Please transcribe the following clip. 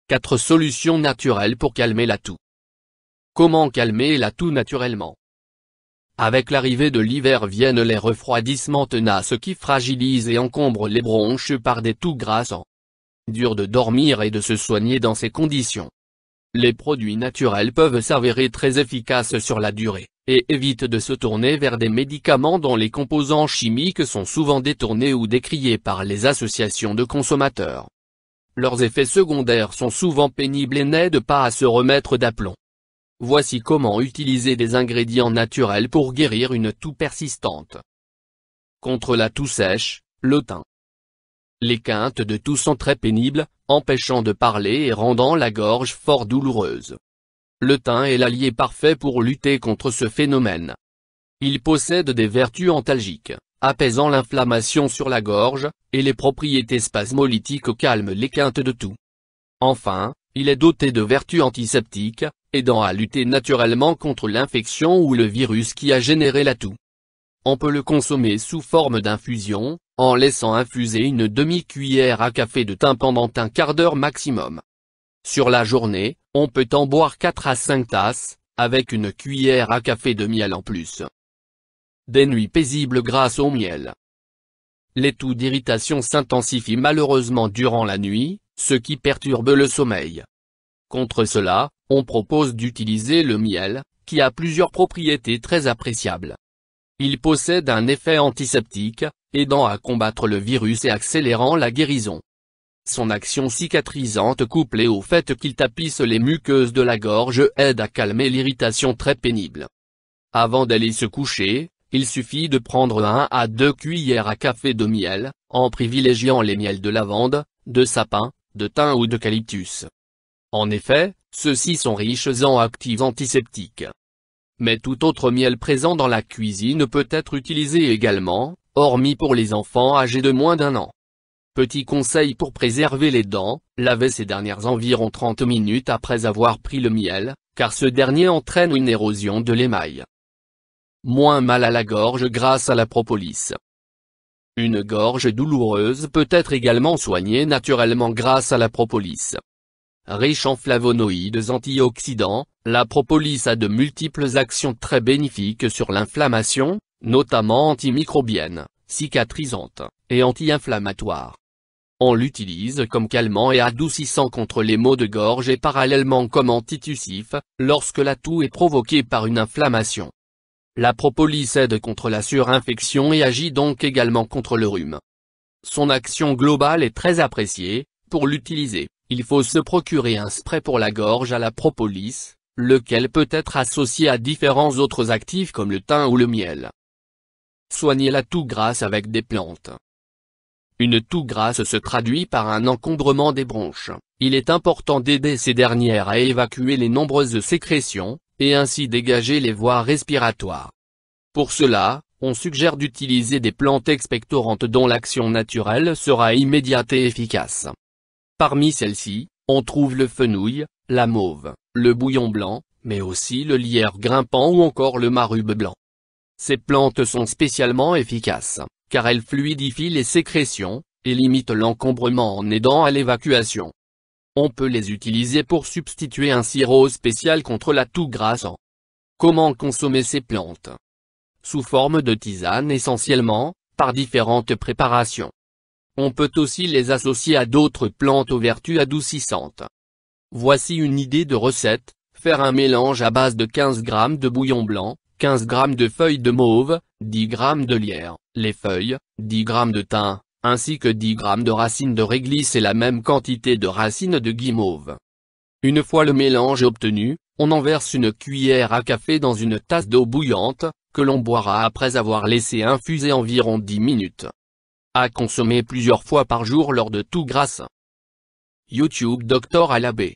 4 solutions naturelles pour calmer la toux. Comment calmer la toux naturellement? Avec l'arrivée de l'hiver viennent les refroidissements tenaces qui fragilisent et encombrent les bronches par des toux grasses. Dur de dormir et de se soigner dans ces conditions. Les produits naturels peuvent s'avérer très efficaces sur la durée, et évitent de se tourner vers des médicaments dont les composants chimiques sont souvent détournés ou décriés par les associations de consommateurs. Leurs effets secondaires sont souvent pénibles et n'aident pas à se remettre d'aplomb. Voici comment utiliser des ingrédients naturels pour guérir une toux persistante. Contre la toux sèche, le thym. Les quintes de toux sont très pénibles, empêchant de parler et rendant la gorge fort douloureuse. Le thym est l'allié parfait pour lutter contre ce phénomène. Il possède des vertus antalgiques, apaisant l'inflammation sur la gorge, et les propriétés spasmolytiques calment les quintes de toux. Enfin, il est doté de vertus antiseptiques, aidant à lutter naturellement contre l'infection ou le virus qui a généré la toux. On peut le consommer sous forme d'infusion, en laissant infuser une demi-cuillère à café de thym pendant un quart d'heure maximum. Sur la journée, on peut en boire 4 à 5 tasses, avec une cuillère à café de miel en plus. Des nuits paisibles grâce au miel. Les toux d'irritation s'intensifient malheureusement durant la nuit, ce qui perturbe le sommeil. Contre cela, on propose d'utiliser le miel, qui a plusieurs propriétés très appréciables. Il possède un effet antiseptique, aidant à combattre le virus et accélérant la guérison. Son action cicatrisante couplée au fait qu'il tapisse les muqueuses de la gorge aide à calmer l'irritation très pénible. Avant d'aller se coucher, il suffit de prendre 1 à 2 cuillères à café de miel, en privilégiant les miels de lavande, de sapin, de thym ou d'eucalyptus. En effet, ceux-ci sont riches en actifs antiseptiques. Mais tout autre miel présent dans la cuisine peut être utilisé également, hormis pour les enfants âgés de moins d'1 an. Petit conseil pour préserver les dents, lavez ces dernières environ 30 minutes après avoir pris le miel, car ce dernier entraîne une érosion de l'émail. Moins mal à la gorge grâce à la propolis. Une gorge douloureuse peut être également soignée naturellement grâce à la propolis. Riche en flavonoïdes antioxydants, la propolis a de multiples actions très bénéfiques sur l'inflammation, notamment antimicrobienne, cicatrisante, et anti-inflammatoire. On l'utilise comme calmant et adoucissant contre les maux de gorge et parallèlement comme antitussif, lorsque la toux est provoquée par une inflammation. La propolis aide contre la surinfection et agit donc également contre le rhume. Son action globale est très appréciée. Pour l'utiliser, il faut se procurer un spray pour la gorge à la propolis, lequel peut être associé à différents autres actifs comme le thym ou le miel. Soigner la toux grasse avec des plantes. Une toux grasse se traduit par un encombrement des bronches. Il est important d'aider ces dernières à évacuer les nombreuses sécrétions, et ainsi dégager les voies respiratoires. Pour cela, on suggère d'utiliser des plantes expectorantes dont l'action naturelle sera immédiate et efficace. Parmi celles-ci, on trouve le fenouil, la mauve, le bouillon blanc, mais aussi le lierre grimpant ou encore le marube blanc. Ces plantes sont spécialement efficaces, car elles fluidifient les sécrétions, et limitent l'encombrement en aidant à l'évacuation. On peut les utiliser pour substituer un sirop spécial contre la toux grasse. Comment consommer ces plantes? Sous forme de tisane essentiellement, par différentes préparations. On peut aussi les associer à d'autres plantes aux vertus adoucissantes. Voici une idée de recette: faire un mélange à base de 15 g de bouillon blanc, 15 g de feuilles de mauve, 10 g de lierre, les feuilles, 10 g de thym, ainsi que 10 g de racines de réglisse et la même quantité de racines de guimauve. Une fois le mélange obtenu, on en verse une cuillère à café dans une tasse d'eau bouillante, que l'on boira après avoir laissé infuser environ 10 minutes. À consommer plusieurs fois par jour lors de toux grasse. YouTube Dr Alabé.